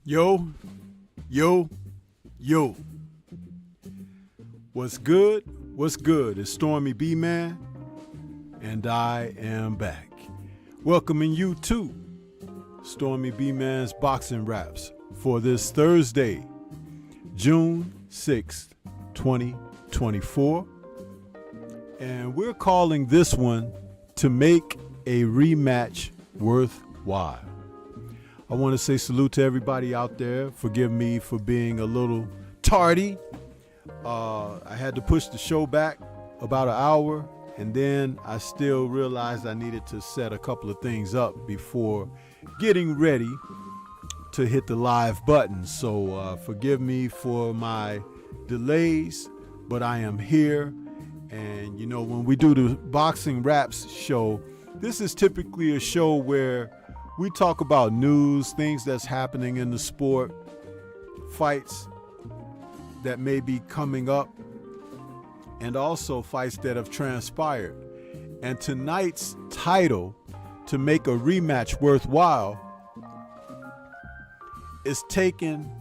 Yo, yo, yo. What's good? What's good? It's Stormy B-Man, and I am back. Welcoming you to Stormy B-Man's Boxing Raps for this Thursday, June 6th, 2024. And we're calling this one To Make a Rematch Worthwhile. I want to say salute to everybody out there. Forgive me for being a little tardy. I had to push the show back about an hour, and then I still realized I needed to set a couple of things up before getting ready to hit the live button. So forgive me for my delays, but I am here. And, you know, when we do the Boxing Raps show, this is typically a show where we talk about news, things that's happening in the sport, fights that may be coming up, and also fights that have transpired. And tonight's title, To Make a Rematch Worthwhile, is taken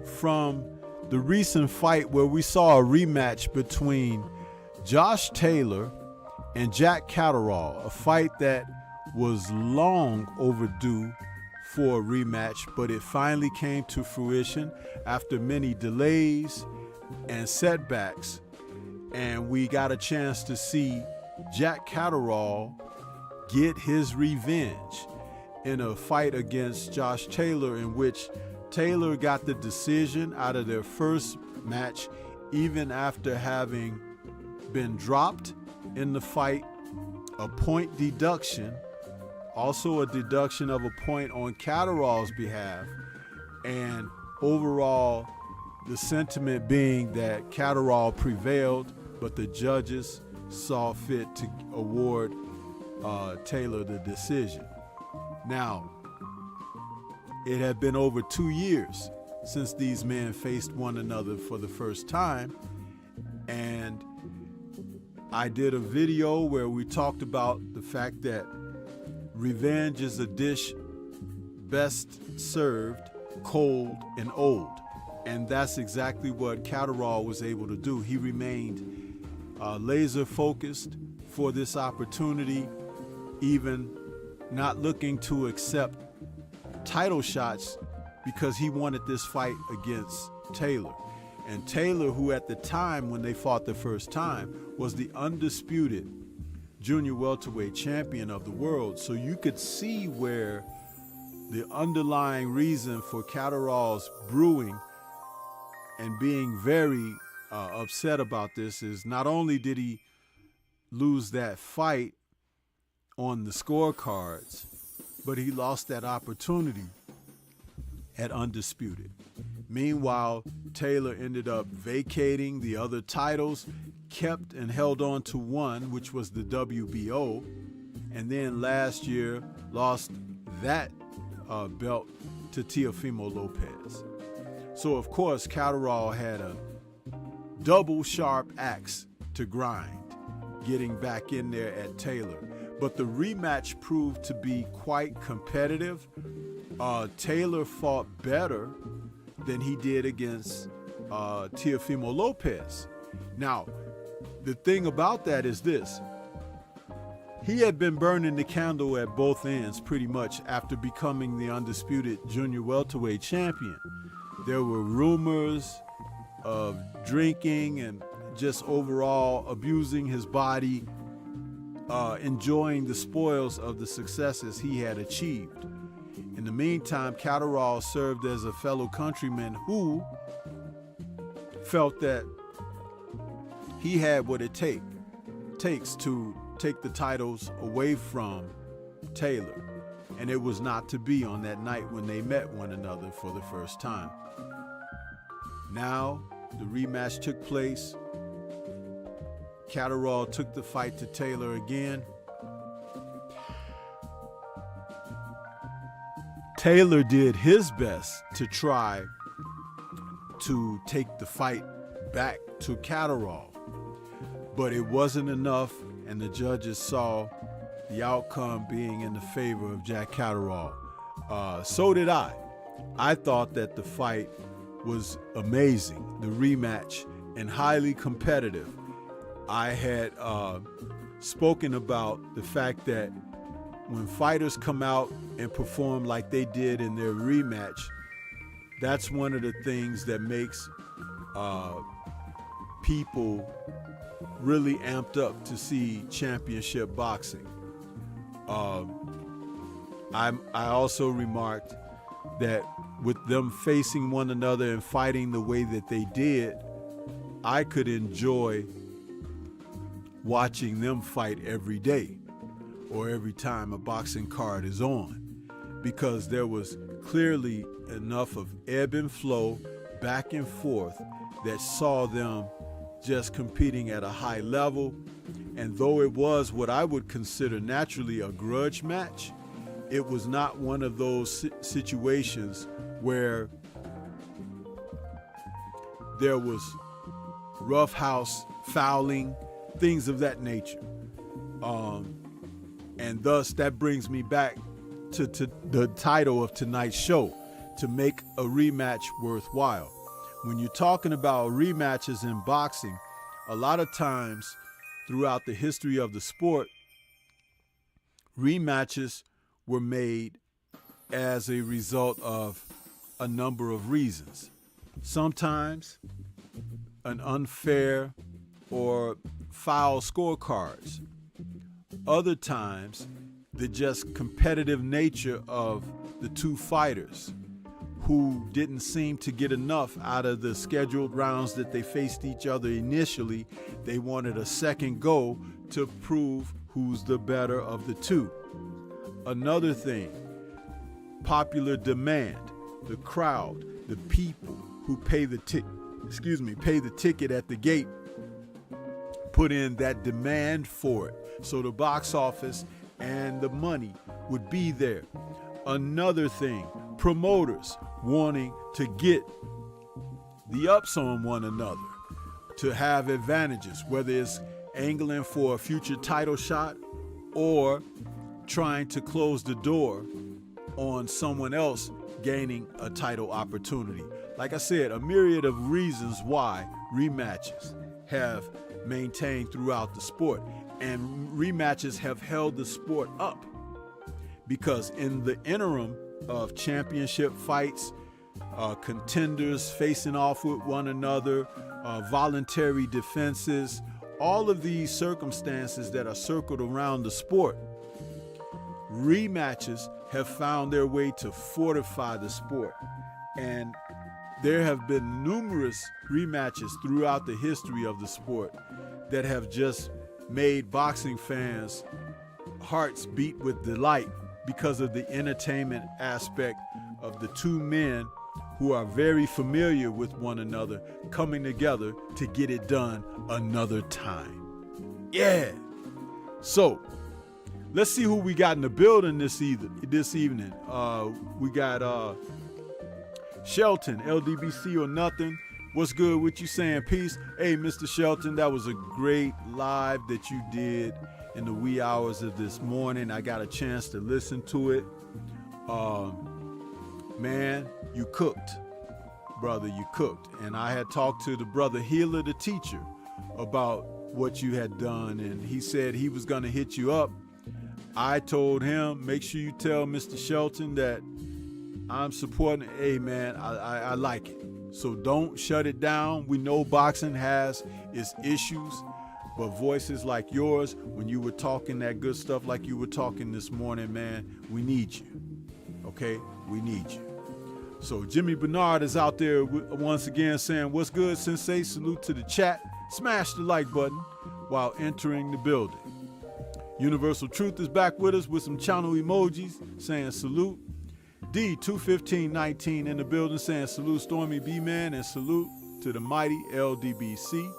from the recent fight where we saw a rematch between Josh Taylor and Jack Catterall, a fight that was long overdue for a rematch, but it finally came to fruition after many delays and setbacks, and we got a chance to see Jack Catterall get his revenge in a fight against Josh Taylor, in which Taylor got the decision out of their first match, even after having been dropped in the fight, a point deduction, also a deduction of a point on Catterall's behalf, and overall the sentiment being that Catterall prevailed, but the judges saw fit to award Taylor the decision. Now, it had been over 2 years since these men faced one another for the first time, and I did a video where we talked about the fact that revenge is a dish best served cold and old. And that's exactly what Catterall was able to do. He remained laser focused for this opportunity, even not looking to accept title shots, because he wanted this fight against Taylor. And Taylor, who at the time when they fought the first time was the undisputed junior welterweight champion of the world. So you could see where the underlying reason for Catterall's brewing and being very upset about this is not only did he lose that fight on the scorecards, but he lost that opportunity at Undisputed. Meanwhile, Taylor ended up vacating the other titles, kept and held on to one, which was the WBO, and then last year lost that belt to Teofimo Lopez. So, of course, Catterall had a double sharp axe to grind, getting back in there at Taylor. But the rematch proved to be quite competitive. Taylor fought better than he did against Teofimo Lopez. Now, the thing about that is this. He had been burning the candle at both ends pretty much after becoming the undisputed junior welterweight champion. There were rumors of drinking and just overall abusing his body, enjoying the spoils of the successes he had achieved. In the meantime, Catterall served as a fellow countryman who felt that he had what it takes to take the titles away from Taylor, and it was not to be on that night when they met one another for the first time. Now, the rematch took place. Catterall took the fight to Taylor again. Taylor did his best to try to take the fight back to Catterall, but it wasn't enough, and the judges saw the outcome being in the favor of Jack Catterall. So did I. I thought that the fight was amazing, the rematch, and highly competitive. I had spoken about the fact that when fighters come out and perform like they did in their rematch, that's one of the things that makes people really amped up to see championship boxing. I also remarked that with them facing one another and fighting the way that they did, I could enjoy watching them fight every day or every time a boxing card is on, because there was clearly enough of ebb and flow, back and forth, that saw them just competing at a high level. And though it was what I would consider naturally a grudge match, it was not one of those situations where there was roughhouse fouling, things of that nature. And thus that brings me back to the title of tonight's show, to make a rematch worthwhile. When you're talking about rematches in boxing, a lot of times throughout the history of the sport, rematches were made as a result of a number of reasons. Sometimes an unfair or foul scorecards. Other times, the just competitive nature of the two fighters who didn't seem to get enough out of the scheduled rounds that they faced each other initially. They wanted a second go to prove who's the better of the two. Another thing, popular demand. The crowd, the people who pay the ticket at the gate, put in that demand for it. So the box office and the money would be there. Another thing, promoters wanting to get the ups on one another, to have advantages, whether it's angling for a future title shot or trying to close the door on someone else gaining a title opportunity. Like I said, a myriad of reasons why rematches have maintained throughout the sport, and rematches have held the sport up, because in the interim of championship fights, contenders facing off with one another, voluntary defenses, all of these circumstances that are circled around the sport, rematches have found their way to fortify the sport. And there have been numerous rematches throughout the history of the sport that have just made boxing fans' hearts beat with delight because of the entertainment aspect of the two men who are very familiar with one another coming together to get it done another time. Yeah. So let's see who we got in the building this evening. We got Shelton, LDBC or nothing. What's good with you? Saying peace. Hey, Mr. Shelton, that was a great live that you did in the wee hours of this morning. I got a chance to listen to it. Man, you cooked, brother, you cooked. And I had talked to the brother Healer, the teacher, about what you had done, and he said he was going to hit you up. I told him, make sure you tell Mr. Shelton that I'm supporting. Hey, man, I like it. So don't shut it down. We know boxing has its issues, but voices like yours, when you were talking that good stuff like you were talking this morning, man, we need you. Okay? We need you. So Jimmy Bernard is out there once again saying, what's good, Sensei? Salute to the chat. Smash the like button while entering the building. Universal Truth is back with us with some channel emojis saying salute. D21519 in the building saying salute Stormy B-Man and salute to the mighty LDBC.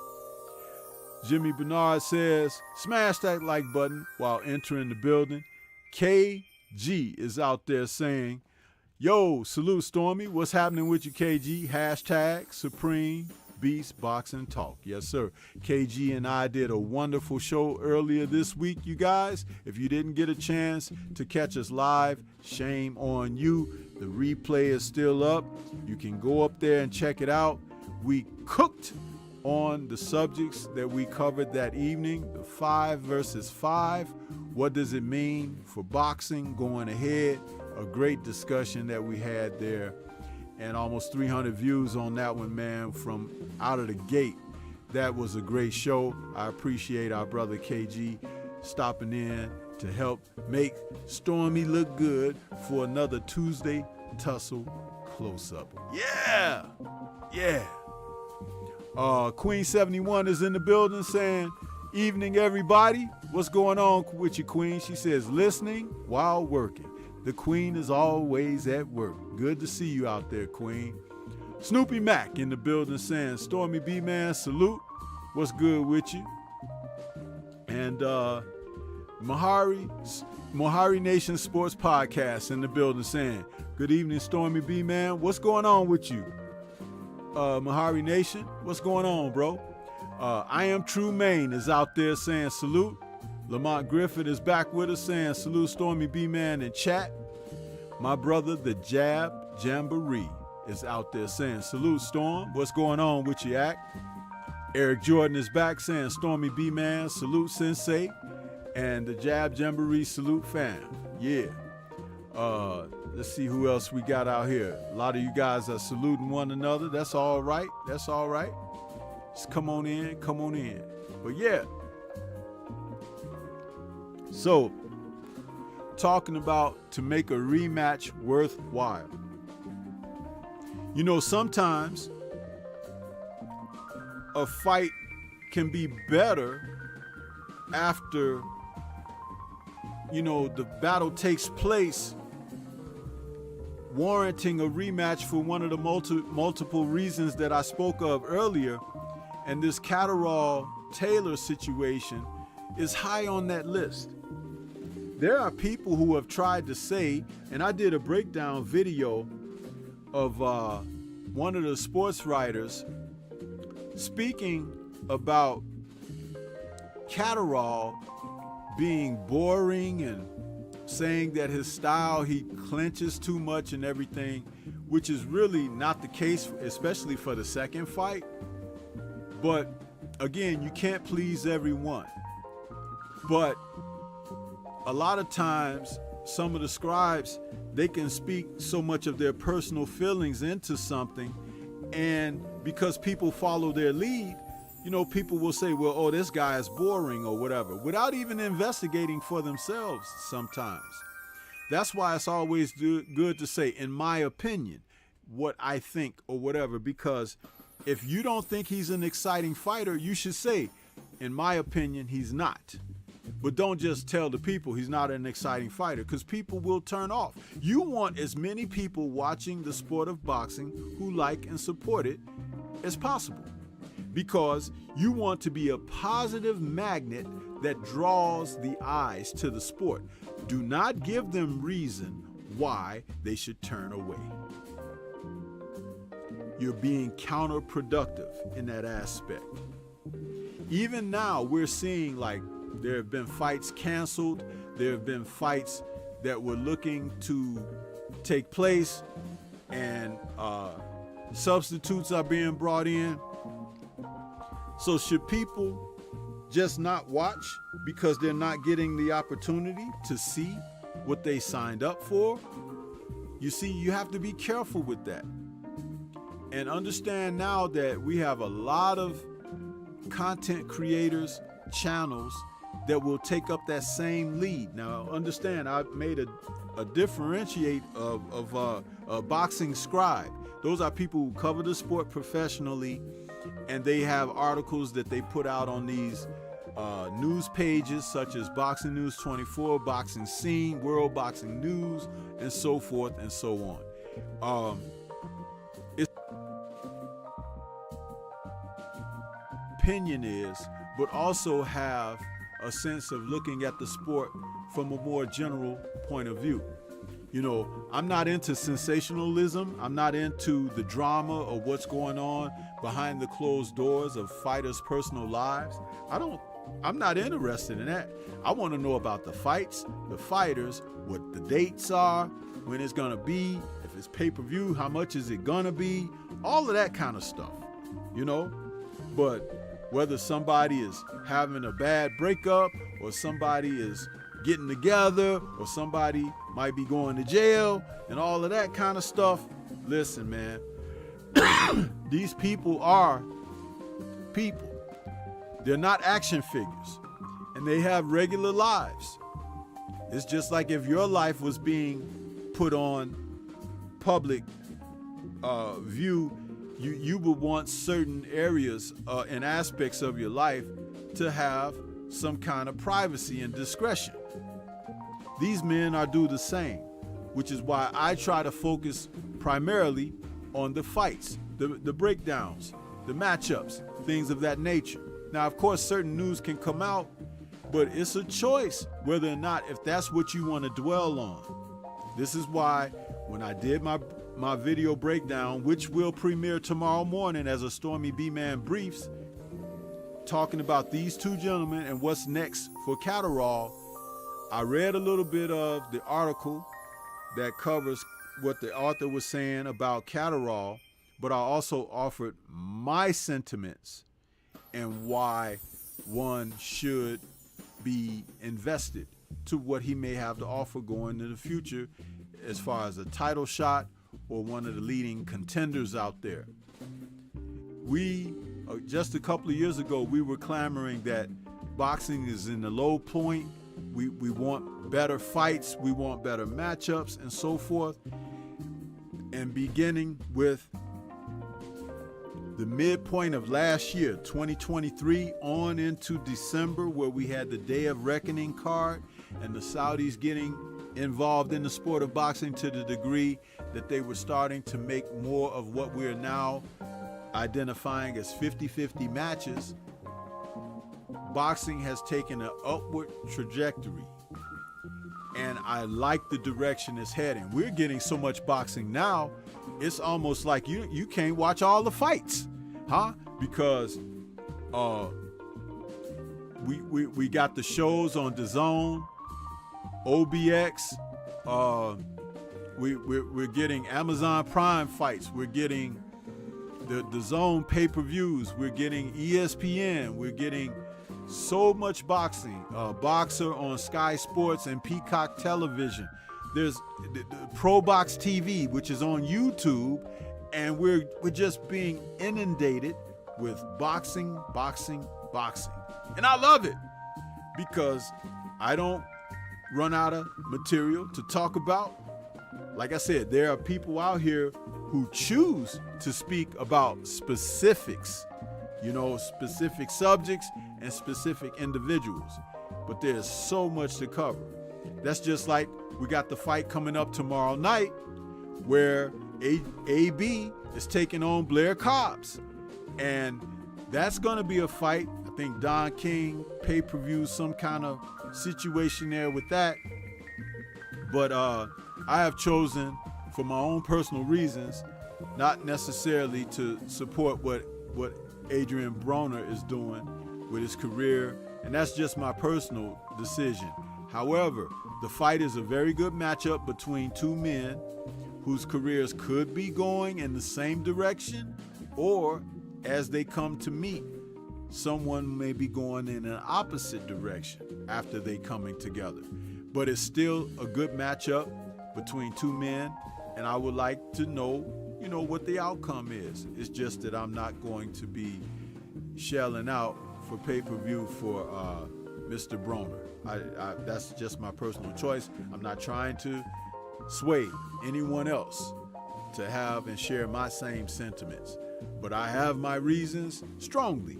Jimmy Bernard says smash that like button while entering the building. KG is out there saying, yo, salute Stormy. What's happening with you, KG? Hashtag Supreme Beast Boxing Talk. Yes, sir. KG and I did a wonderful show earlier this week, you guys. If you didn't get a chance to catch us live, shame on you. The replay is still up. You can go up there and check it out. We cooked on the subjects that we covered that evening, the 5 versus 5. What does it mean for boxing going ahead? A great discussion that we had there. And almost 300 views on that one, man, from out of the gate. That was a great show. I appreciate our brother KG stopping in to help make Stormy look good for another Tuesday Tussle close-up. Yeah! Yeah! Queen 71 is in the building saying, evening, everybody. What's going on with you, Queen? She says, listening while working. The Queen is always at work. Good to see you out there, Queen. Snoopy Mac in the building saying, Stormy B-Man, salute. What's good with you? And Mahari Nation Sports Podcast in the building saying, good evening, Stormy B-Man. What's going on with you? Mahari Nation, what's going on, bro? I Am True Maine is out there saying salute. Lamont Griffith is back with us saying salute Stormy B-Man in chat. My brother, the Jab Jamboree, is out there saying salute Storm. What's going on with you, Act? Eric Jordan is back saying Stormy B-Man, salute Sensei. And the Jab Jamboree, salute fam. Yeah. Let's see who else we got out here. A lot of you guys are saluting one another. That's all right. That's all right. Just come on in, come on in. But yeah. So, talking about to make a rematch worthwhile. You know, sometimes a fight can be better after, you know, the battle takes place, warranting a rematch for one of the multiple reasons that I spoke of earlier. And this Catterall-Taylor situation is high on that list. There are people who have tried to say, and I did a breakdown video of one of the sports writers speaking about Catterall being boring and saying that his style, he clinches too much and everything, which is really not the case, especially for the second fight. But again, you can't please everyone. But a lot of times, some of the scribes, they can speak so much of their personal feelings into something, and because people follow their lead, you know, people will say, well, oh, this guy is boring or whatever, without even investigating for themselves sometimes. That's why it's always good to say, in my opinion. what I think or whatever, because if you don't think he's an exciting fighter, you should say, in my opinion, he's not. But don't just tell the people he's not an exciting fighter, because people will turn off. You want as many people watching the sport of boxing who like and support it as possible, because you want to be a positive magnet that draws the eyes to the sport. Do not give them reason why they should turn away. You're being counterproductive in that aspect. Even now, we're seeing like there have been fights canceled. There have been fights that were looking to take place, and substitutes are being brought in. So should people just not watch because they're not getting the opportunity to see what they signed up for? You see, you have to be careful with that. And understand now that we have a lot of content creators, channels that will take up that same lead. Now, understand, I made a differentiate of a boxing scribe. Those are people who cover the sport professionally, and they have articles that they put out on these news pages such as Boxing News 24, Boxing Scene, World Boxing News, and so forth and so on. Opinion is, but also have a sense of looking at the sport from a more general point of view. You know, I'm not into sensationalism. I'm not into the drama of what's going on behind the closed doors of fighters' personal lives. I'm not interested in that. I want to know about the fights, the fighters, what the dates are, when it's gonna be, if it's pay-per-view, how much is it gonna be, all of that kind of stuff, you know? But whether somebody is having a bad breakup, or somebody is getting together, or somebody might be going to jail, and all of that kind of stuff, listen, man, these people are people. They're not action figures, and they have regular lives. It's just like if your life was being put on public view, you would want certain areas and aspects of your life to have some kind of privacy and discretion. These men are do the same, which is why I try to focus primarily on the fights, the breakdowns, the matchups, things of that nature. Now, of course, certain news can come out, but it's a choice whether or not, if that's what you want to dwell on. This is why when I did my video breakdown, which will premiere tomorrow morning as a Stormy B-Man Briefs, talking about these two gentlemen and what's next for Catterall, I read a little bit of the article that covers what the author was saying about Catterall, but I also offered my sentiments and why one should be invested to what he may have to offer going into the future as far as a title shot or one of the leading contenders out there. We, just a couple of years ago, we were clamoring that boxing is in the low point. We want better fights, we want better matchups and so forth. And beginning with the midpoint of last year, 2023, on into December, where we had the Day of Reckoning card and the Saudis getting involved in the sport of boxing to the degree that they were starting to make more of what we are now identifying as 50-50 matches, boxing has taken an upward trajectory. And I like the direction it's heading. We're getting so much boxing now, it's almost like you can't watch all the fights, huh? Because we got the shows on DAZN, OBX, we're getting Amazon Prime fights, we're getting the DAZN pay-per-views, we're getting ESPN, we're getting so much boxing, Boxer on Sky Sports and Peacock Television. There's the Pro Box TV, which is on YouTube, and we're just being inundated with boxing. And I love it because I don't run out of material to talk about. like I said, there are people out here who choose to speak about specifics, specific subjects and specific individuals. But there's so much to cover. That's just like we got the fight coming up tomorrow night where AB is taking on Blair Cobbs. And that's going to be a fight. I think Don King pay-per-view, some kind of situation there with that. But I have chosen, for my own personal reasons, not necessarily to support what Adrian Broner is doing with his career. And that's just my personal decision. However, the fight is a very good matchup between two men whose careers could be going in the same direction, or as they come to meet, someone may be going in an opposite direction after they coming together. But it's still a good matchup between two men, and I would like to know, what the outcome is. It's just that I'm not going to be shelling out for pay-per-view for Mr. Broner. That's just my personal choice. I'm not trying to sway anyone else to have and share my same sentiments. But I have my reasons strongly.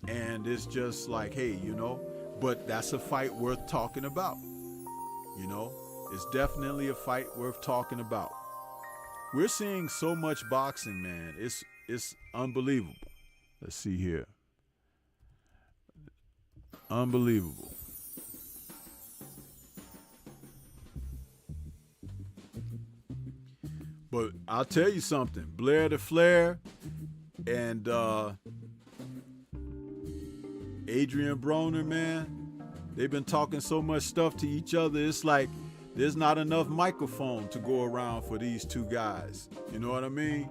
And it's just like, hey, but that's a fight worth talking about. It's definitely a fight worth talking about. We're seeing so much boxing, man. It's unbelievable. Let's see here. Unbelievable. But I'll tell you something. Blair the Flair and Adrian Broner, man, they've been talking so much stuff to each other. It's like there's not enough microphone to go around for these two guys. You know what I mean?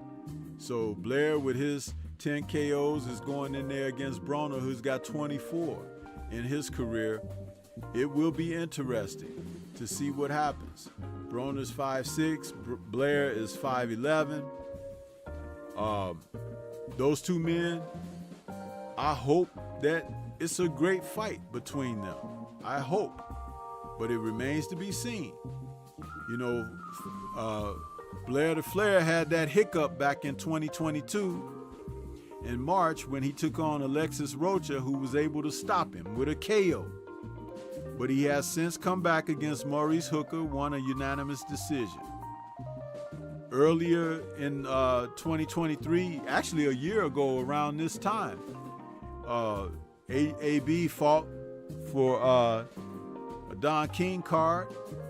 So Blair with his 10 KOs is going in there against Broner, who's got 24 in his career. It will be interesting to see what happens. Broner's 5'6", Blair is 5'11". Those two men, I hope that it's a great fight between them. I hope. But it remains to be seen. Blair the Flair had that hiccup back in 2022 in March when he took on Alexis Rocha, who was able to stop him with a KO. But he has since come back against Maurice Hooker, won a unanimous decision. Earlier in 2023, actually a year ago around this time, AB fought for a Don King card,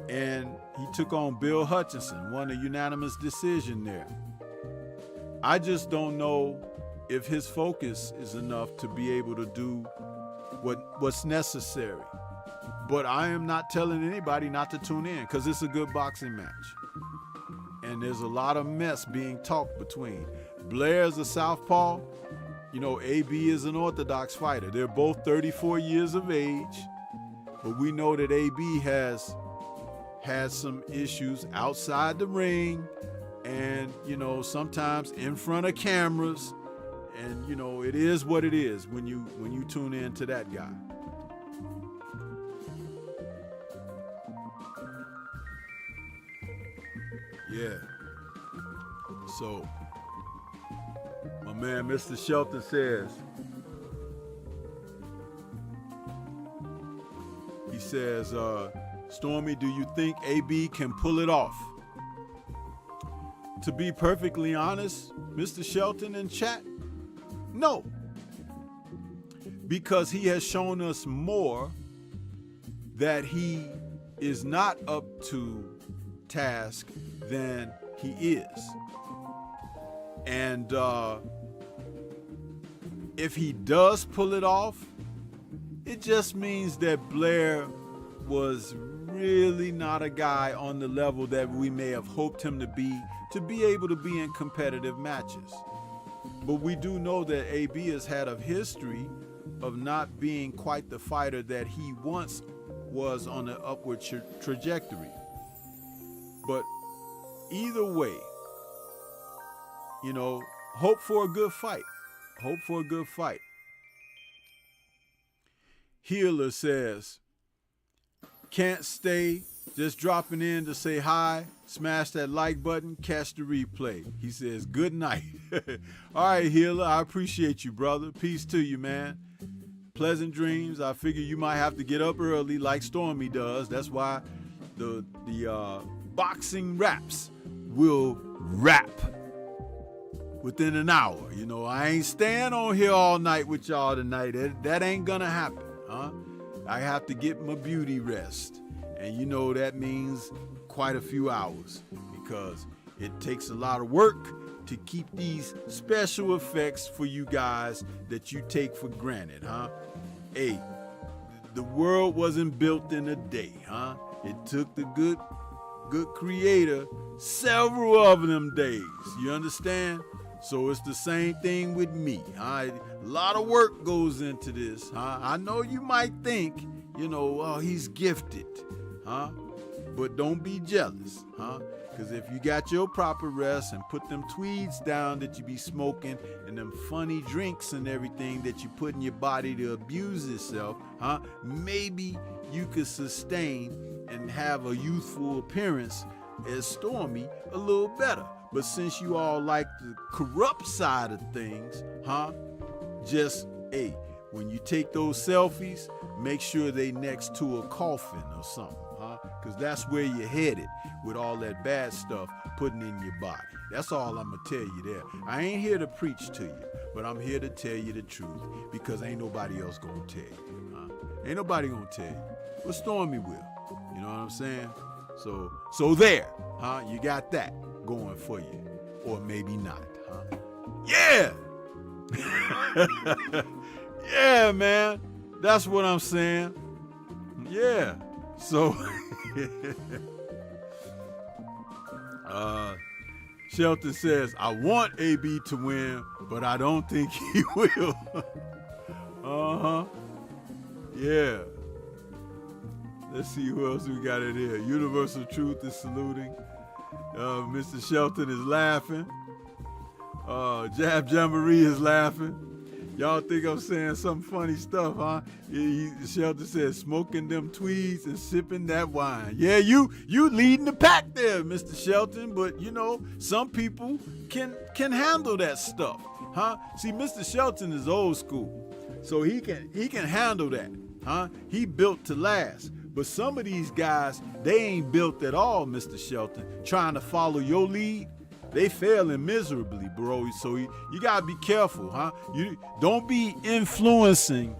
and he took on Bill Hutchinson, won a unanimous decision there. I just don't know if his focus is enough to be able to do what's necessary. But I am not telling anybody not to tune in, because it's a good boxing match. And there's a lot of mess being talked between. Blair's a southpaw. AB is an orthodox fighter. They're both 34 years of age. But we know that AB has had some issues outside the ring and, sometimes in front of cameras. And, it is what it is when you tune in to that guy. Yeah. So, my man, Mr. Shelton says, he says, Stormy, do you think AB can pull it off? To be perfectly honest, Mr. Shelton in chat, no. Because he has shown us more that he is not up to task than he is. And if he does pull it off, it just means that Blair was really not a guy on the level that we may have hoped him to be able to be in competitive matches. But we do know that AB has had a history of not being quite the fighter that he once was on an upward trajectory. But either way, hope for a good fight. Hope for a good fight. Healer says, can't stay just dropping in to say hi. Smash that like button, catch the replay. He says, good night. All right, Healer, I appreciate you, brother. Peace to you, man. Pleasant dreams. I figure you might have to get up early like Stormy does. That's why the boxing raps will rap within an hour. You know, I ain't staying on here all night with y'all tonight. That ain't gonna happen, huh? I have to get my beauty rest. And you know that means quite a few hours because it takes a lot of work to keep these special effects for you guys that you take for granted, huh? Hey, the world wasn't built in a day, huh? It took the good creator several of them days. You understand? So it's the same thing with me. A lot of work goes into this. I know you might think, you know, oh, he's gifted, but don't be jealous, because if you got your proper rest and put them tweeds down that you be smoking and them funny drinks and everything that you put in your body to abuse yourself, maybe you could sustain and have a youthful appearance as Stormy a little better. But since you all like the corrupt side of things, just, hey, when you take those selfies, make sure they next to a coffin or something, because that's where you're headed with all that bad stuff putting in your body. That's all I'm going to tell you there. I ain't here to preach to you, but I'm here to tell you the truth because ain't nobody else going to tell you. Ain't nobody going to tell you. But Stormy will. You know what I'm saying? So there, you got that going for you, or maybe not, Yeah! Yeah, man. That's what I'm saying. Yeah. So, Shelton says, I want AB to win, but I don't think he will. Yeah. Let's see who else we got in here. Universal Truth is saluting. Mr. Shelton is laughing. Jab Jamboree is laughing. Y'all think I'm saying some funny stuff, huh? Shelton says, smoking them tweeds and sipping that wine. Yeah, you leading the pack there, Mr. Shelton. But, you know, some people can handle that stuff, huh? See, Mr. Shelton is old school, so he can handle that, huh? He built to last. But some of these guys, they ain't built at all, Mr. Shelton, trying to follow your lead. They failing miserably, bro. So you gotta be careful, huh? You don't be influencing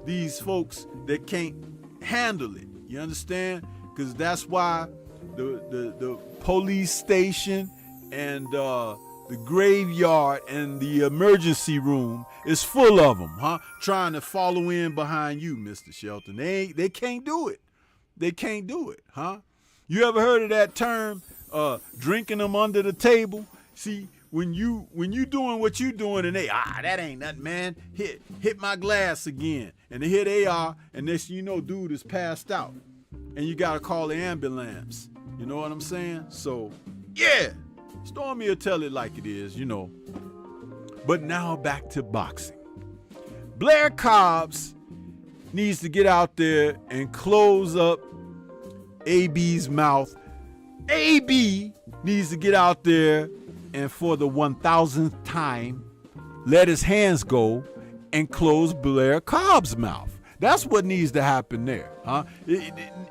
these folks that can't handle it. You understand? Because that's why the police station and the graveyard and the emergency room is full of them, huh? Trying to follow in behind you, Mr. Shelton. They can't do it. They can't do it, huh? You ever heard of that term, drinking them under the table? See, when you doing what you doing and they, that ain't nothing, man. Hit my glass again. And here they are, and next you know, dude is passed out. And you gotta call the ambulance. You know what I'm saying? So, yeah, Stormy will tell it like it is, you know. But now back to boxing. Blair Cobbs needs to get out there and close up AB's mouth. AB needs to get out there and for the 1000th time let his hands go and close Blair Cobb's mouth. That's what needs to happen there, huh?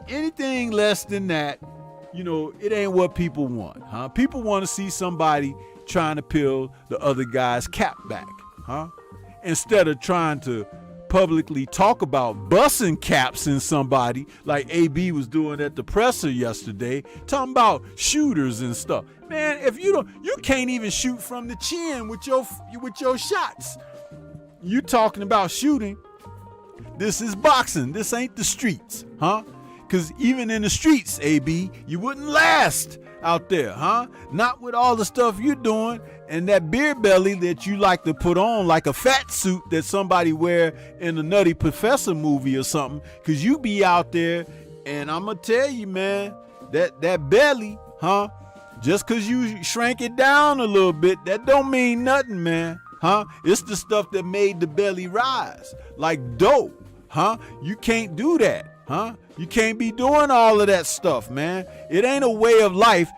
Anything less than that, you know, it ain't what people want, huh? People want to see somebody trying to peel the other guy's cap back, huh? Instead of trying to publicly talk about busting caps in somebody like AB was doing at the presser yesterday, talking about shooters and stuff. Man, if you can't even shoot from the chin with your shots. You talking about shooting. This is boxing. This ain't the streets, huh? Because even in the streets, AB, you wouldn't last out there, huh? Not with all the stuff you're doing and that beer belly that you like to put on like a fat suit that somebody wear in a Nutty Professor movie or something. Because you be out there, and I'm going to tell you, man, that belly, huh? Just because you shrank it down a little bit, that don't mean nothing, man, huh? It's the stuff that made the belly rise, like dough, huh? You can't do that. Huh? You can't be doing all of that stuff, man. It ain't a way of life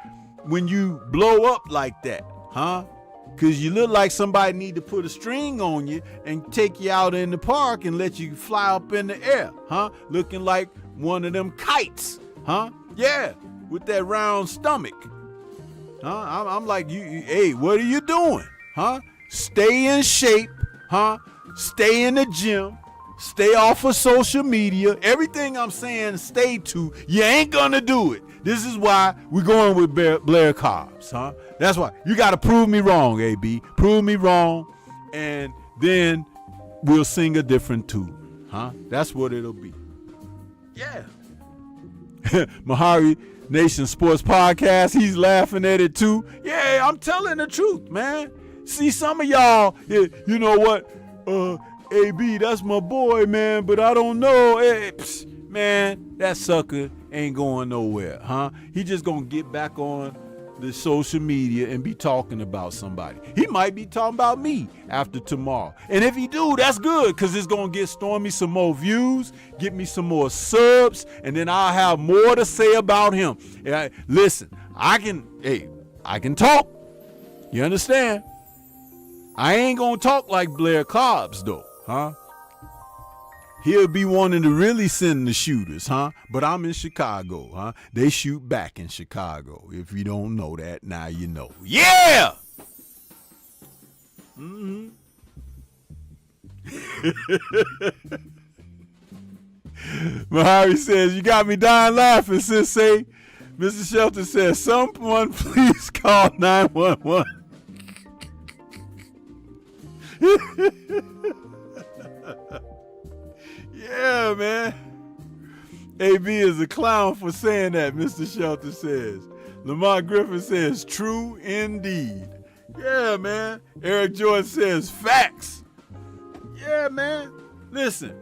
when you blow up like that, huh? Because you look like somebody need to put a string on you and take you out in the park and let you fly up in the air, huh? Looking like one of them kites, huh? Yeah, with that round stomach. Huh? I'm like, hey, what are you doing? Huh? Stay in shape, huh? Stay in the gym. Stay off of social media. Everything I'm saying, stay to. You ain't gonna do it. This is why we're going with Blair Cobbs, huh? That's why. You gotta prove me wrong, AB. Prove me wrong, and then we'll sing a different tune, huh? That's what it'll be. Yeah. Mahari Nation Sports Podcast, he's laughing at it too. Yeah, I'm telling the truth, man. See, some of y'all, you know what? AB, that's my boy, man, but I don't know. Hey, man, that sucker ain't going nowhere, huh? He just gonna get back on the social media and be talking about somebody. He might be talking about me after tomorrow. And if he do, that's good, because it's gonna get Stormy some more views, get me some more subs, and then I'll have more to say about him. Listen, I can talk. You understand? I ain't gonna talk like Blair Cobbs, though, huh? He'll be wanting to really send the shooters, huh? But I'm in Chicago, huh? They shoot back in Chicago. If you don't know that, now you know. Yeah! Mm-hmm. Mahari says, you got me dying laughing, Sensei. Mr. Shelton says, someone please call 911. Yeah, man. AB is a clown for saying that, Mr. Shelton says. Lamont Griffin says, true indeed. Yeah, man. Eric Jordan says, facts. Yeah, man. Listen,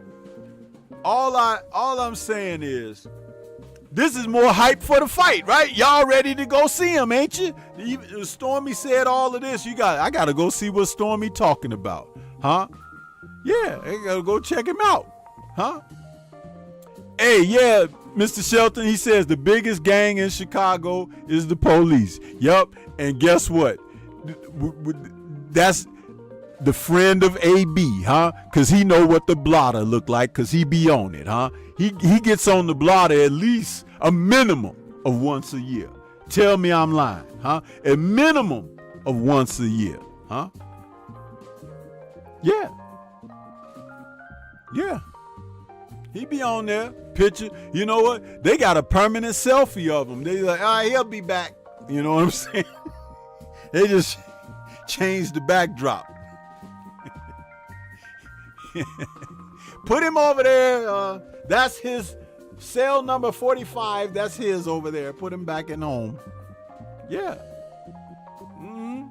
all I'm saying is, this is more hype for the fight, right? Y'all ready to go see him, ain't you? Stormy said all of this. I gotta go see what Stormy talking about, huh? Yeah, I gotta go check him out, huh? Hey, yeah, Mr. Shelton, he says the biggest gang in Chicago is the police. Yup, and guess what? That's the friend of AB, huh? Because he know what the blotter look like, because he be on it, huh? He gets on the blotter at least a minimum of once a year. Tell me I'm lying, huh? A minimum of once a year, huh? Yeah. Yeah. He be on there, picture. You know what? They got a permanent selfie of him. They like, all right, he'll be back. You know what I'm saying? They just changed the backdrop. Put him over there. That's his cell number 45. That's his over there. Put him back in home. Yeah. Mm-hmm.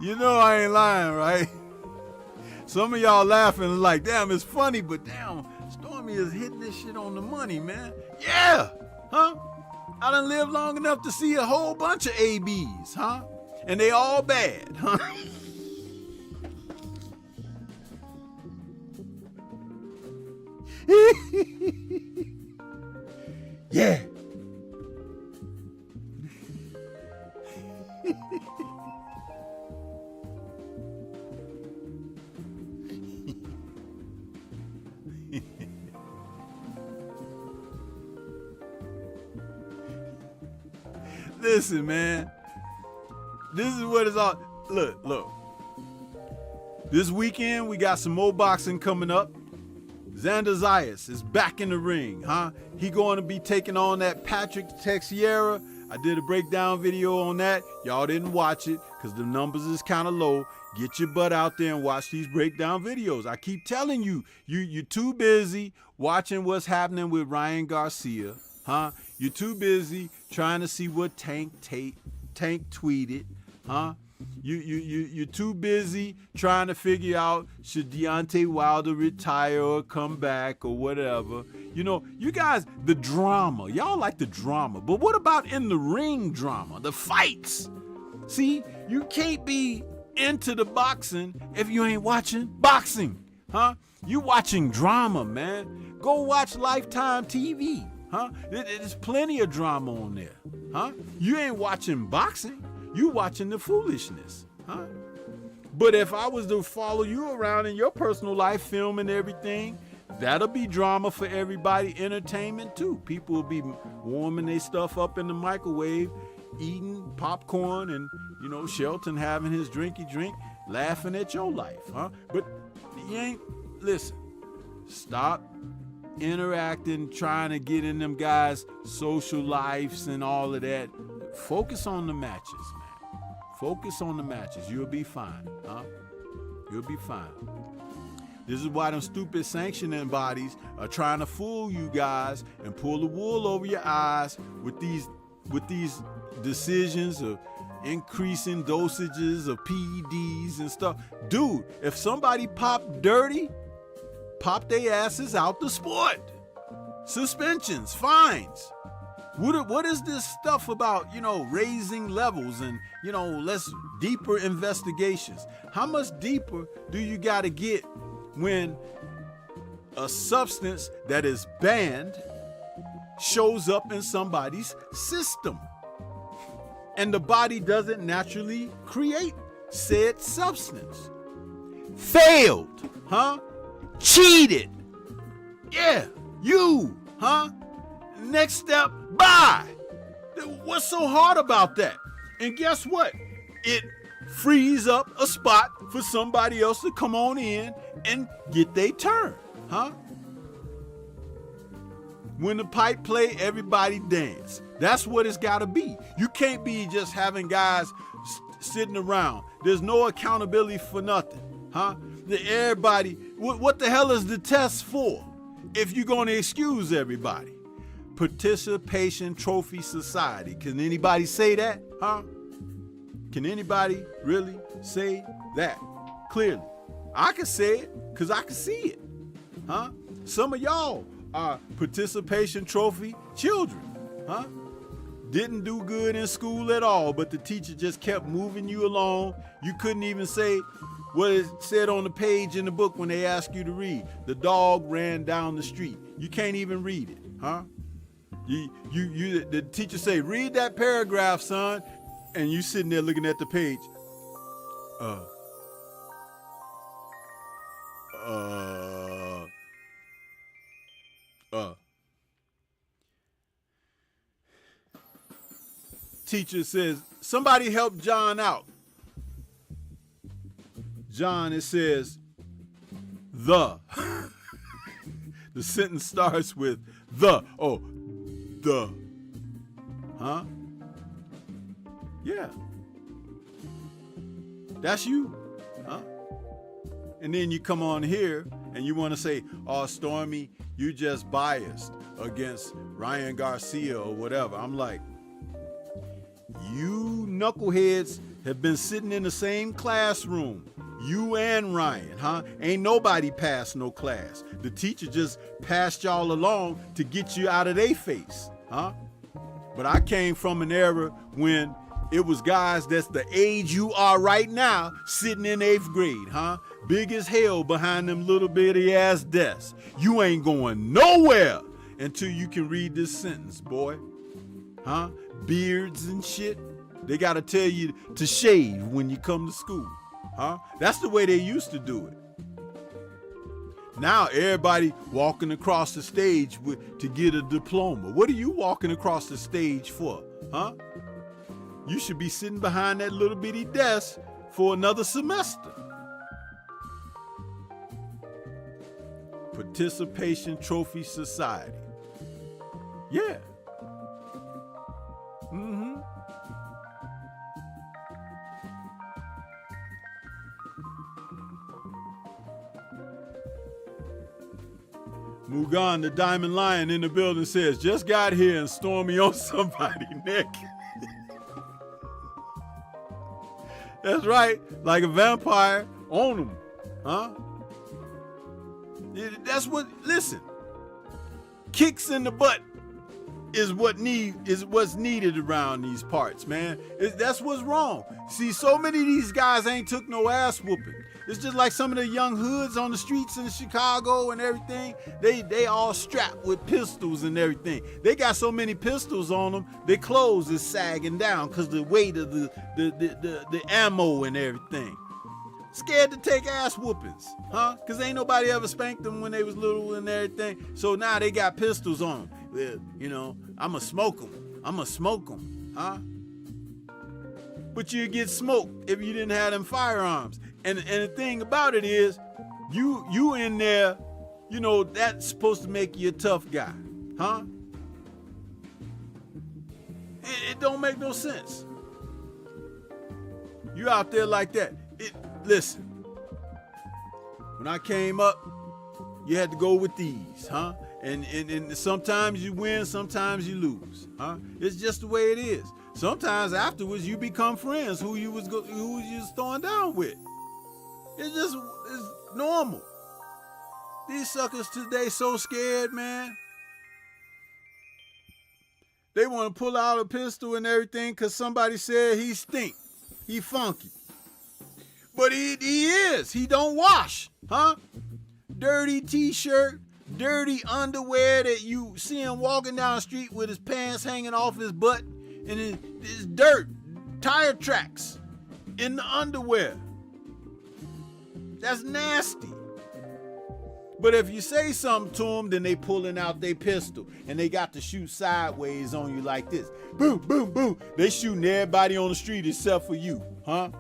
You know I ain't lying, right? Some of y'all laughing like, damn, it's funny, but damn, Stormy is hitting this shit on the money, man. Yeah, huh? I done lived long enough to see a whole bunch of ABs, huh? And they all bad, huh? Yeah. Listen, man. This is what it's all. Look. This weekend, we got some more boxing coming up. Xander Zayas is back in the ring, huh? He going to be taking on that Patrick Teixeira. I did a breakdown video on that. Y'all didn't watch it because the numbers is kind of low. Get your butt out there and watch these breakdown videos. I keep telling you, you're too busy watching what's happening with Ryan Garcia, huh? You're too busy trying to see what Tank tweeted, huh? You're too busy trying to figure out should Deontay Wilder retire or come back or whatever. You know, you guys, the drama. Y'all like the drama. But what about in the ring drama, the fights? See, you can't be into the boxing if you ain't watching boxing, huh? You watching drama, man. Go watch Lifetime TV, huh? There's plenty of drama on there, huh? You ain't watching boxing. You watching the foolishness, huh? But if I was to follow you around in your personal life, film and everything, that'll be drama for everybody, entertainment too. People will be warming their stuff up in the microwave, eating popcorn and, you know, Shelton having his drinky drink, laughing at your life, huh? But you ain't, listen, stop interacting, trying to get in them guys' social lives and all of that. Focus on the matches, man. Focus on the matches. You'll be fine, huh? You'll be fine. This is why them stupid sanctioning bodies are trying to fool you guys and pull the wool over your eyes with these decisions of increasing dosages of PEDs and stuff. Dude, if somebody popped dirty, pop their asses out the sport. Suspensions, fines. What is this stuff about, you know, raising levels and, you know, less deeper investigations? How much deeper do you got to get when a substance that is banned shows up in somebody's system and the body doesn't naturally create said substance? Failed, huh? Cheated. Yeah, you, huh? Next step, bye. What's so hard about that? And guess what? It frees up a spot for somebody else to come on in and get their turn, huh? When the pipe play, everybody dance. That's what it's got to be. You can't be just having guys sitting around. There's no accountability for nothing, huh? Everybody, what the hell is the test for if you're going to excuse everybody? Participation Trophy Society. Can anybody say that, huh? Can anybody really say that clearly? I can say it because I can see it, huh? Some of y'all are participation trophy children, huh? Didn't do good in school at all, but the teacher just kept moving you along. You couldn't even say what it said on the page in the book when they asked you to read. The dog ran down the street. You can't even read it, huh? The teacher say, read that paragraph, son, and you sitting there looking at the page. Teacher says, somebody help John out. John, it says, the. The sentence starts with the. Oh, the. Huh? Yeah. That's you. Huh? And then you come on here and you want to say, oh, Stormy, you just biased against Ryan Garcia or whatever. I'm like, you knuckleheads have been sitting in the same classroom. You and Ryan, huh? Ain't nobody passed no class. The teacher just passed y'all along to get you out of their face, huh? But I came from an era when it was guys that's the age you are right now sitting in 8th grade, huh? Big as hell behind them little bitty ass desks. You ain't going nowhere until you can read this sentence, boy. Huh? Beards and shit. They gotta tell you to shave when you come to school. Huh? That's the way they used to do it. Now everybody walking across the stage to get a diploma. What are you walking across the stage for? Huh? You should be sitting behind that little bitty desk for another semester. Participation Trophy Society. Yeah. Mm-hmm. Mugan, the Diamond Lion in the building, says, just got here and Stormy on somebody's neck. That's right, like a vampire on them, huh? That's what. Listen, kicks in the butt is what's needed around these parts, man. That's what's wrong. See, so many of these guys ain't took no ass whooping. It's just like some of the young hoods on the streets in Chicago and everything. They all strapped with pistols and everything. They got so many pistols on them, their clothes is sagging down because the weight of the ammo and everything. Scared to take ass whoopings, huh? Because ain't nobody ever spanked them when they was little and everything. So now they got pistols on them. Well, you know, I'ma smoke them, huh? But you get smoked if you didn't have them firearms. And the thing about it is, you in there, you know, that's supposed to make you a tough guy, huh? It don't make no sense. You out there like that. Listen, when I came up, you had to go with these, huh? And sometimes you win, sometimes you lose, huh? It's just the way it is. Sometimes afterwards you become friends who you was throwing down with. It's normal. These suckers today so scared, man. They want to pull out a pistol and everything because somebody said he stink, he funky. But he is. He don't wash, huh? Dirty t-shirt, dirty underwear that you see him walking down the street with his pants hanging off his butt, and it's dirt, tire tracks in the underwear. That's nasty. But if you say something to them, then they pulling out their pistol and they got to shoot sideways on you like this. Boom, boom, boom. They shooting everybody on the street except for you, huh?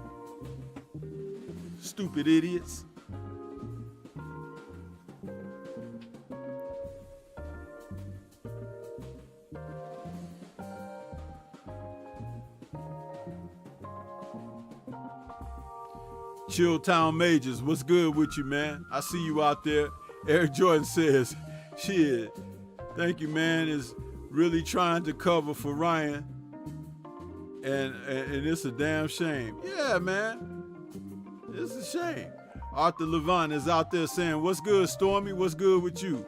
Stupid idiots. Chilltown Majors, what's good with you, man? I see you out there. Eric Jordan says, shit, thank you, man, is really trying to cover for Ryan. And it's a damn shame. Yeah, man. It's a shame. Arthur Levant is out there saying, what's good, Stormy? What's good with you?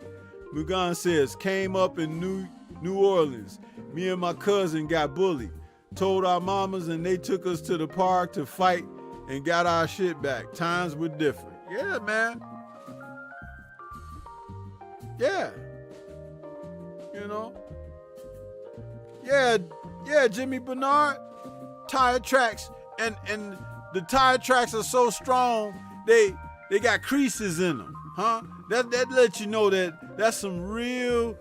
Mugan says, came up in New Orleans. Me and my cousin got bullied. Told our mamas and they took us to the park to fight and got our shit back. Times were different. Yeah, man. Yeah. You know? Yeah, Jimmy Bernard. Tire tracks. And the tire tracks are so strong, they got creases in them, huh? That lets you know that that's some real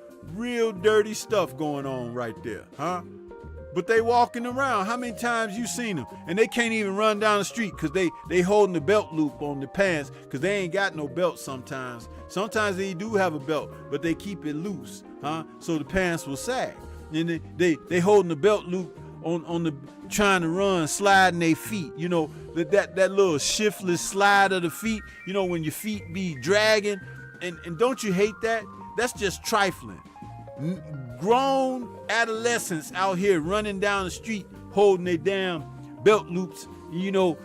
dirty stuff going on right there, huh? But they walking around. How many times you seen them? And they can't even run down the street because they holding the belt loop on the pants because they ain't got no belt sometimes. Sometimes they do have a belt, but they keep it loose, huh? So the pants will sag. And they holding the belt loop on the trying to run, sliding their feet. You know, that little shiftless slide of the feet, you know, when your feet be dragging. And don't you hate that? That's just trifling. Grown adolescents out here running down the street holding their damn belt loops, you know,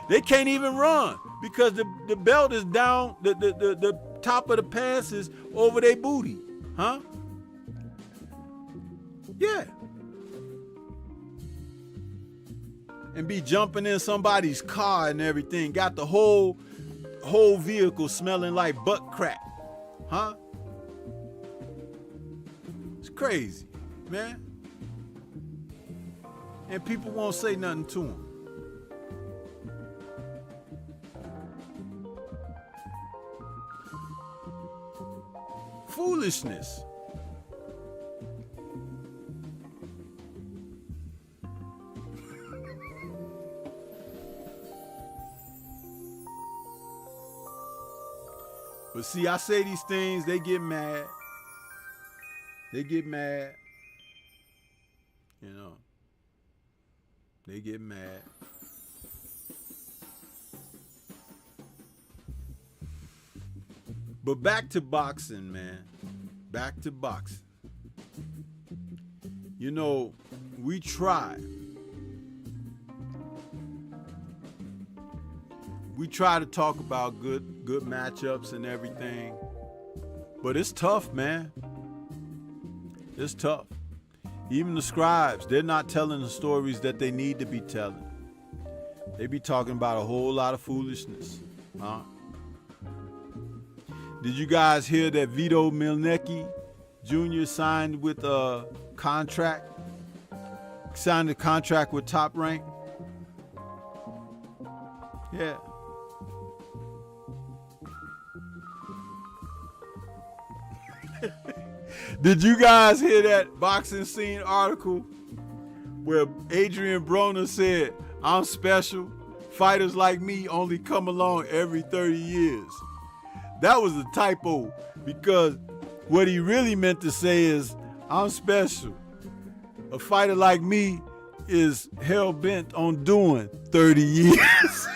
they can't even run because the belt is down, the top of the pants is over their booty, huh? Yeah. And be jumping in somebody's car and everything, got the whole vehicle smelling like butt crack, huh? Crazy, man. And people won't say nothing to them. Foolishness. But see, I say these things, they get mad. They get mad, you know, they get mad. But back to boxing, man, back to boxing. You know, we try we try to talk about good matchups and everything, but it's tough, man. It's tough. Even the scribes, they're not telling the stories that they need to be telling. They be talking about a whole lot of foolishness. Huh? Did you guys hear that Vito Milnecki Jr. signed with a contract? Signed a contract with Top Rank? Yeah. Did you guys hear that Boxing Scene article where Adrian Broner said, "I'm special. Fighters like me only come along every 30 years." That was a typo, because what he really meant to say is, "I'm special. A fighter like me is hell-bent on doing 30 years."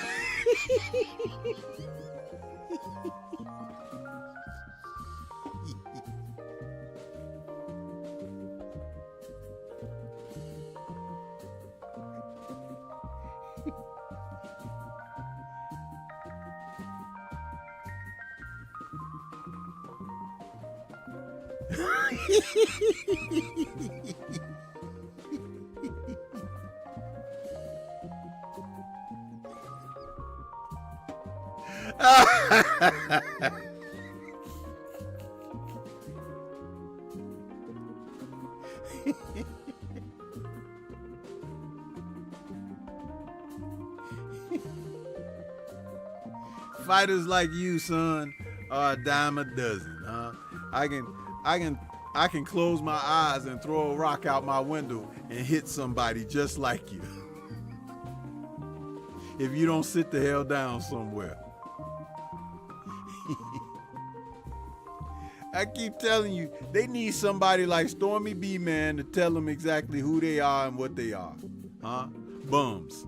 Fighters like you, son, are a dime a dozen, huh? I can close my eyes and throw a rock out my window and hit somebody just like you. If you don't sit the hell down somewhere. I keep telling you, they need somebody like Stormy B-Man to tell them exactly who they are and what they are. Huh? Bums.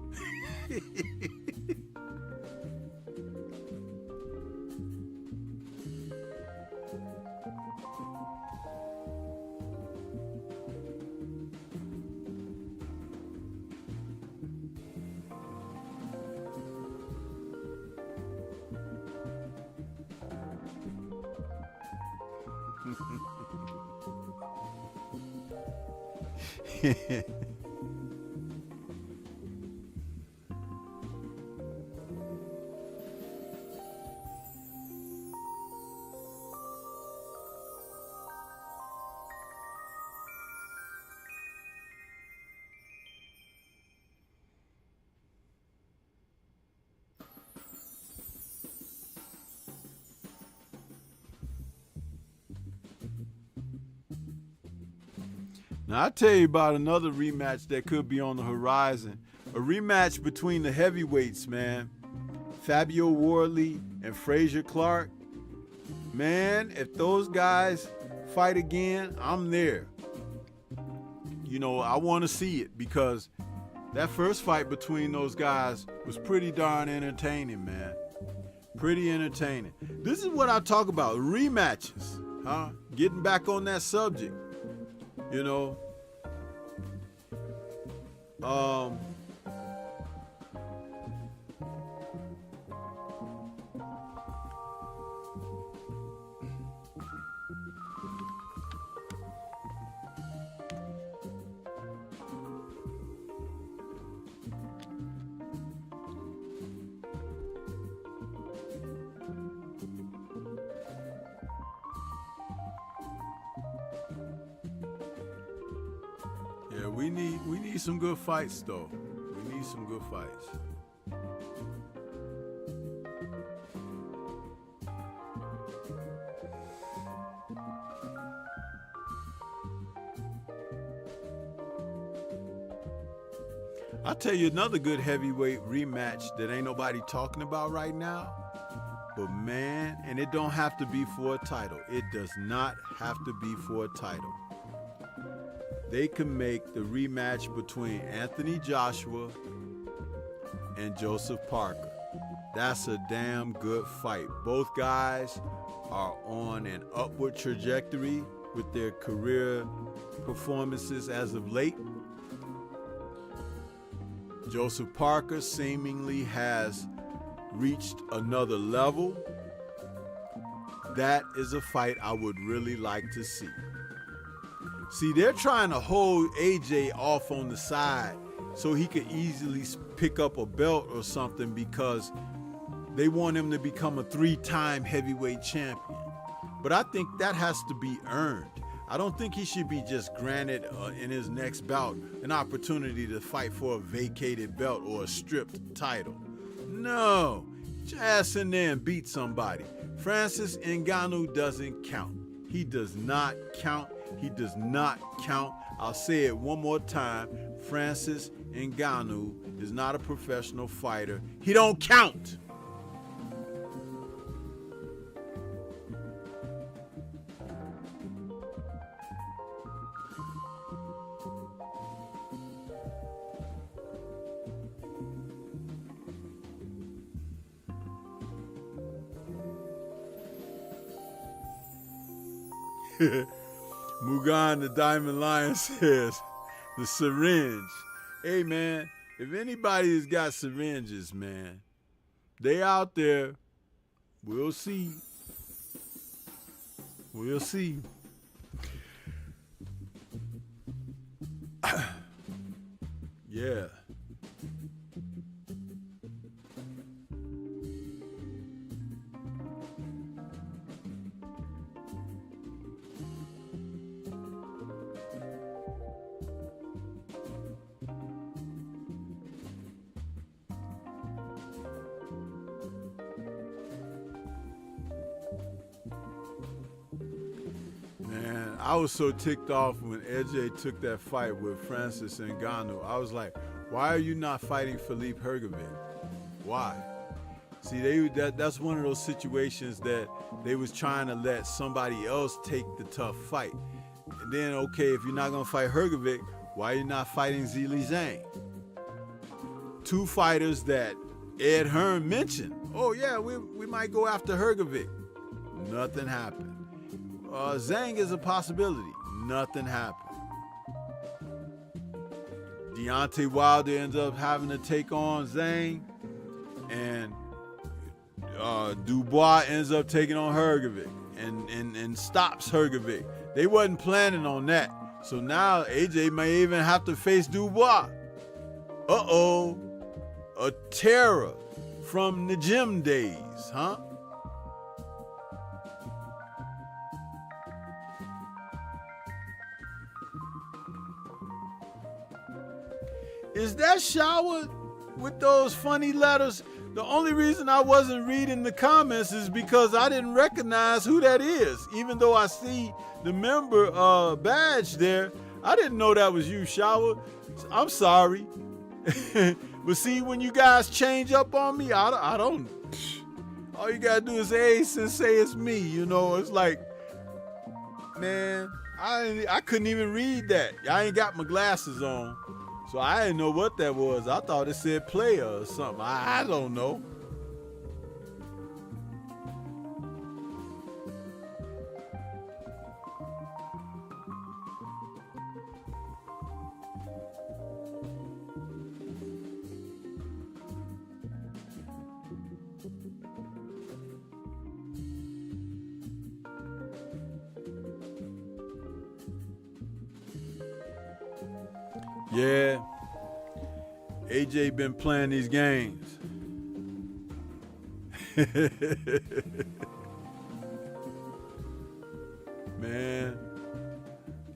Now, I'll tell you about another rematch that could be on the horizon. A rematch between the heavyweights, man. Fabio Wardley and Frazier Clark. Man, if those guys fight again, I'm there. You know, I want to see it, because that first fight between those guys was pretty darn entertaining, man. Pretty entertaining. This is what I talk about, rematches, huh? Getting back on that subject. You know, yeah, we need some good fights, though. We need some good fights. I'll tell you another good heavyweight rematch that ain't nobody talking about right now. But man, and it don't have to be for a title. It does not have to be for a title. They can make the rematch between Anthony Joshua and Joseph Parker. That's a damn good fight. Both guys are on an upward trajectory with their career performances as of late. Joseph Parker seemingly has reached another level, that is a fight I would really like to see. See, they're trying to hold AJ off on the side so he could easily pick up a belt or something because they want him to become a 3-time heavyweight champion. But I think that has to be earned. I don't think he should be just granted in his next bout an opportunity to fight for a vacated belt or a stripped title. No, get your ass in there and beat somebody. Francis Ngannou doesn't count. He does not count. He does not count. I'll say it one more time. Francis Ngannou is not a professional fighter. He don't count. Mugan the Diamond Lion says, the syringe. Hey, man, if anybody's got syringes, man, they out there. We'll see. We'll see. Yeah. I was so ticked off when AJ took that fight with Francis Ngannou. I was like, why are you not fighting Filip Hrgovic? Why? See, that's one of those situations that they was trying to let somebody else take the tough fight. And then, okay, if you're not going to fight Hrgovic, why are you not fighting Zhilei Zhang? Two fighters that Ed Hearn mentioned. Oh, yeah, we might go after Hrgovic. Nothing happened. Zhang is a possibility. Nothing happened. Deontay Wilder ends up having to take on Zhang, and Dubois ends up taking on Hrgovic and stops Hrgovic. They wasn't planning on that. So now AJ may even have to face Dubois. Uh-oh. A terror from the gym days, huh? Is that shower with those funny letters? The only reason I wasn't reading the comments is because I didn't recognize who that is. Even though I see the member badge there, I didn't know that was you, Shower. I'm sorry. But see, when you guys change up on me, I don't. All you gotta do is say, hey, sensei, it's me. You know, it's like, man, I couldn't even read that. I ain't got my glasses on. So I didn't know what that was. I thought it said player or something. I don't know. Yeah, AJ been playing these games. Man,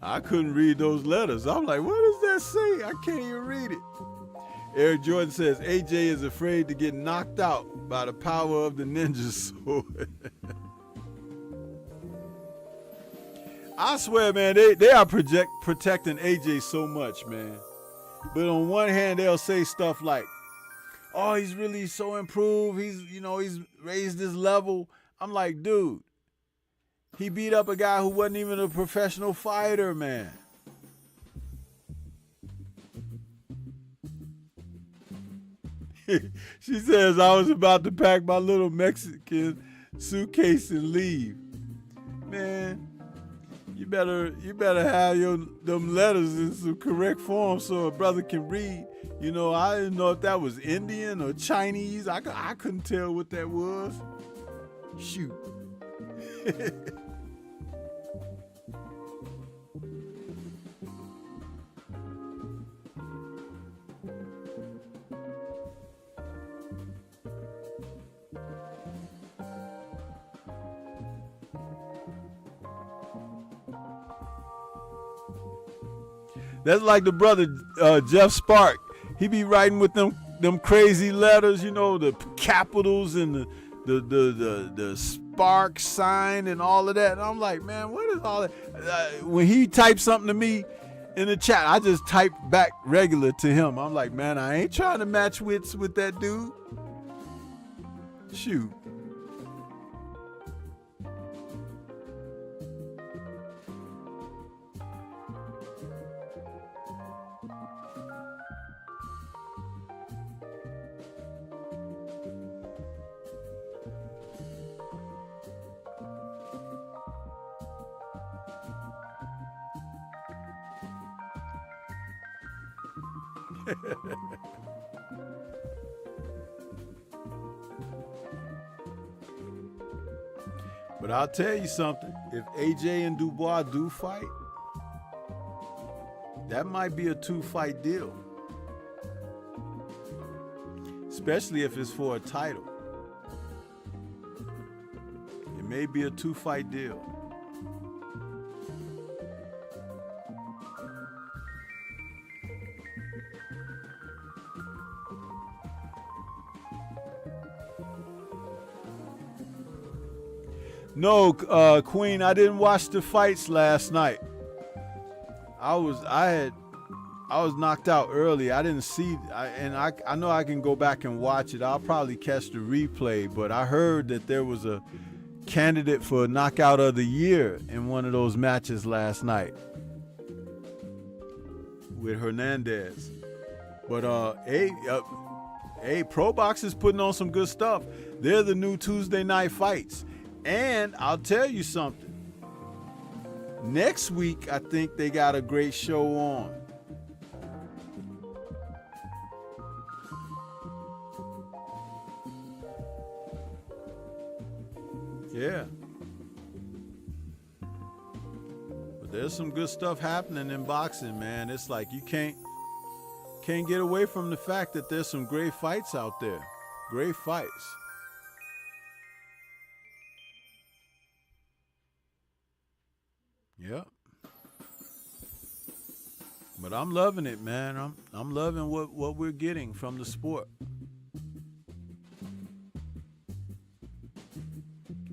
I couldn't read those letters. I'm like, what does that say? I can't even read it. Eric Jordan says, AJ is afraid to get knocked out by the power of the ninja sword. I swear, man, they are protecting AJ so much, man. But on one hand, they'll say stuff like, oh, he's really so improved. He's raised his level. I'm like, dude, he beat up a guy who wasn't even a professional fighter, man. She says, I was about to pack my little Mexican suitcase and leave. Man, You better have them letters in some correct form so a brother can read. You know, I didn't know if that was Indian or Chinese. I couldn't tell what that was. Shoot. That's like the brother Jeff Spark. He be writing with them crazy letters, you know, the capitals and the spark sign and all of that. And I'm like, man, what is all that? When he types something to me in the chat, I just type back regular to him. I'm like, man, I ain't trying to match wits with that dude. Shoot. But I'll tell you something, if AJ and Dubois do fight, that might be a 2-fight deal. Especially if it's for a title. It may be a 2-fight deal. No, Queen, I didn't watch the fights last night. I was knocked out early. I didn't see, I know I can go back and watch it. I'll probably catch the replay, but I heard that there was a candidate for knockout of the year in one of those matches last night with Hernandez. But Pro Box is putting on some good stuff. They're the new Tuesday night fights. And I'll tell you something. Next week, I think they got a great show on. Yeah. But there's some good stuff happening in boxing, man. It's like you can't get away from the fact that there's some great fights out there. Great fights. Yep. But I'm loving it, man. I'm loving what we're getting from the sport.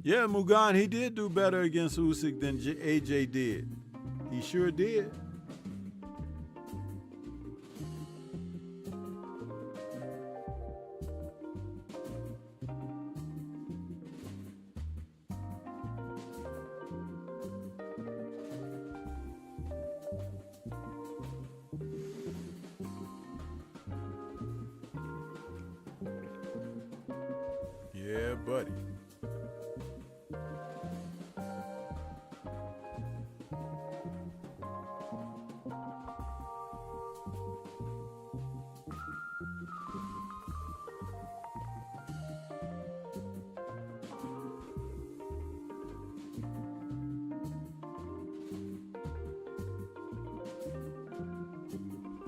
Yeah, Mugan, he did do better against Usyk than AJ did. He sure did. Yeah, buddy.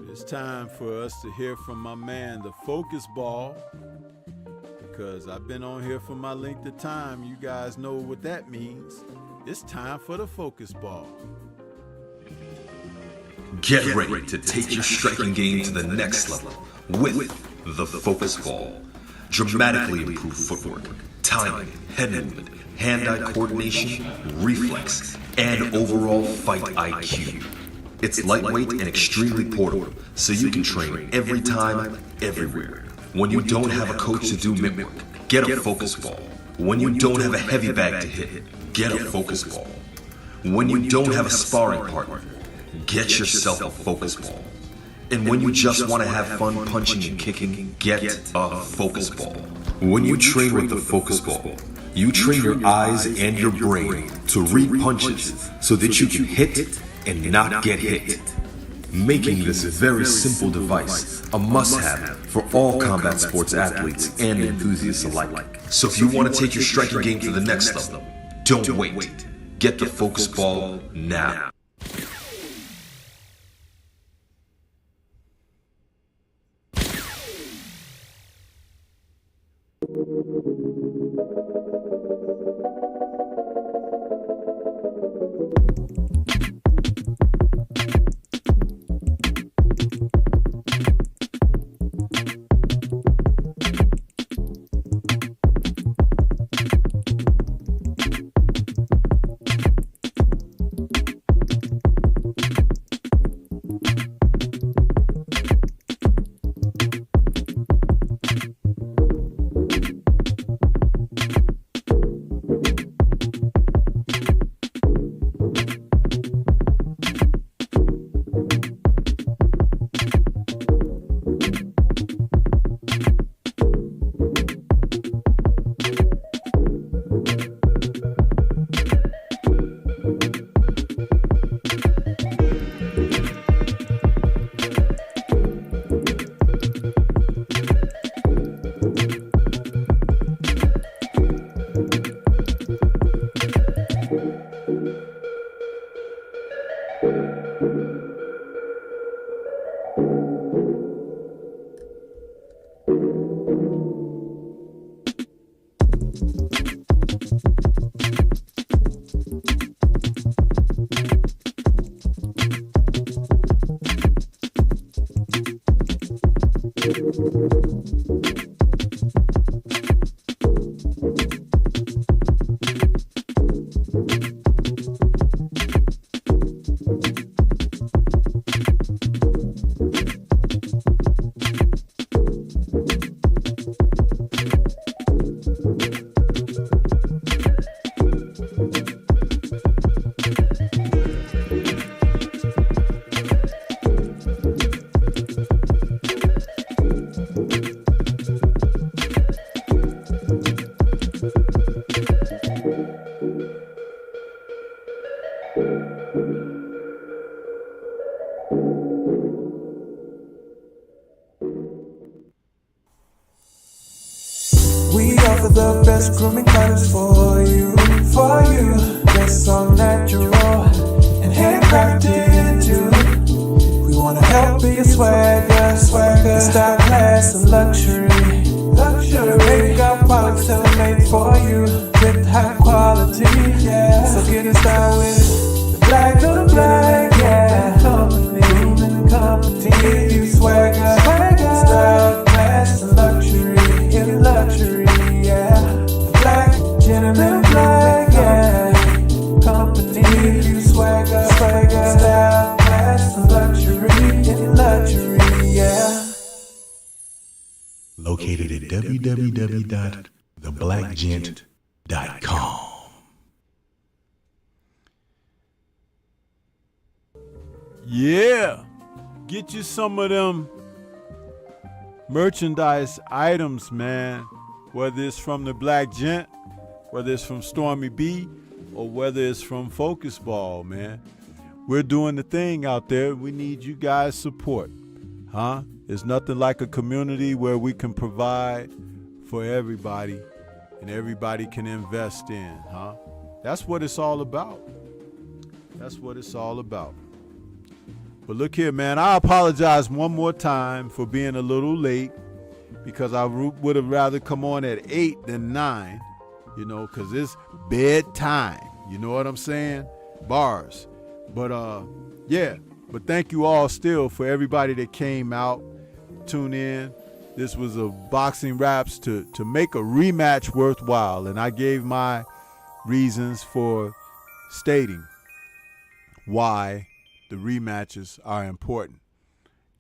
It's time for us to hear from my man, the Focus Ball. Because I've been on here for my length of time. You guys know what that means. It's time for the Focus Ball. Get ready to take your striking game to the next level with the Focus Ball. Dramatically improved footwork, timing, head movement, hand-eye coordination, reflex, and overall fight IQ. It's lightweight and extremely portable, so you can train every time, everywhere. When you don't have a coach to do mitt work, get a Focus Ball. When you don't have a heavy bag to hit, get a Focus Ball. When you don't have a sparring partner, get yourself a Focus Ball. And when you just want to have fun punching and kicking, get a Focus Ball. When you train with the Focus Ball, You train your eyes and your brain to read punches so that you can hit and not get hit, making this very simple device a must-have for all combat sports athletes and enthusiasts alike. So if you want to take your striking game to the next level, don't wait. Get the Focus Ball now. We offer the best grooming products for you. Dress all natural and handcrafted too. We wanna help be a swagger, style, class, and luxury. Makeup products tailor-made for you with high quality. Yeah, so get in style with the black, yeah. Company, give you swagger, style, class, and luxury. In luxury, yeah. The black gentleman, yeah. Company, give you swagger, style, class, and luxury. In luxury, yeah. Located at www.theblackgent.com. Yeah, get you some of them merchandise items, man. Whether it's from the Black Gent, whether it's from Stormy B, or whether it's from Focus Ball, man. We're doing the thing out there. We need you guys' support, huh? There's nothing like a community where we can provide for everybody and everybody can invest in, huh? That's what it's all about. That's what it's all about. But look here, man, I apologize one more time for being a little late because I would have rather come on at 8 than 9, you know, because it's bedtime. You know what I'm saying? Bars. But, yeah. But thank you all still for everybody that came out, tune in. This was a boxing raps to make a rematch worthwhile. And I gave my reasons for stating why the rematches are important.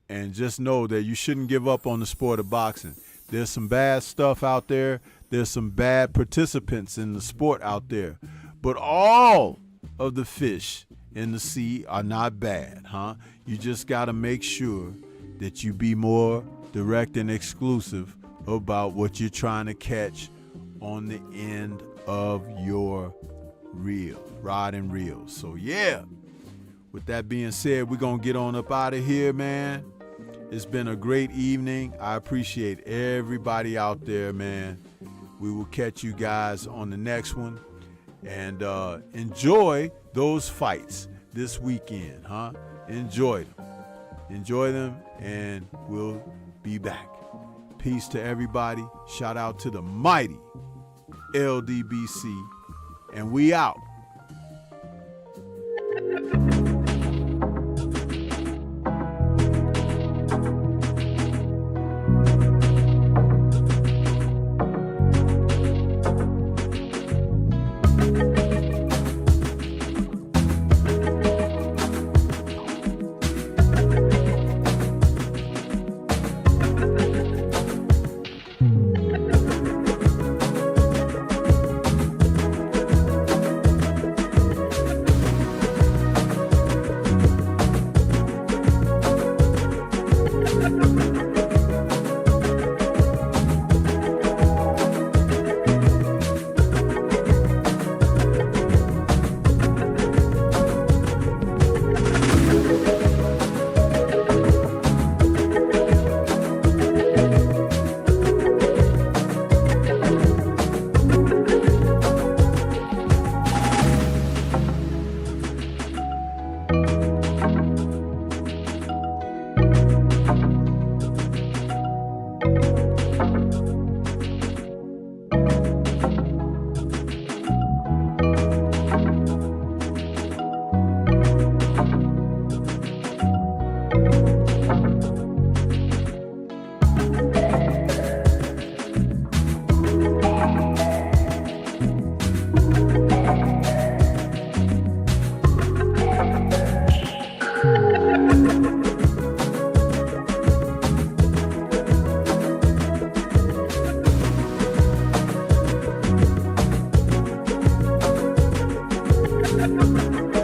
And just know that you shouldn't give up on the sport of boxing. There's some bad stuff out there. There's some bad participants in the sport out there. But all of the fish in the sea are not bad, huh? You just got to make sure that you be more direct and exclusive about what you're trying to catch on the end of your rod and reels. So yeah, with that being said, we're going to get on up out of here, man. It's been a great evening. I appreciate everybody out there, man. We will catch you guys on the next one. And enjoy those fights this weekend, huh? Enjoy them. Enjoy them, and we'll be back. Peace to everybody. Shout out to the mighty LDBC. And we out. Thank you.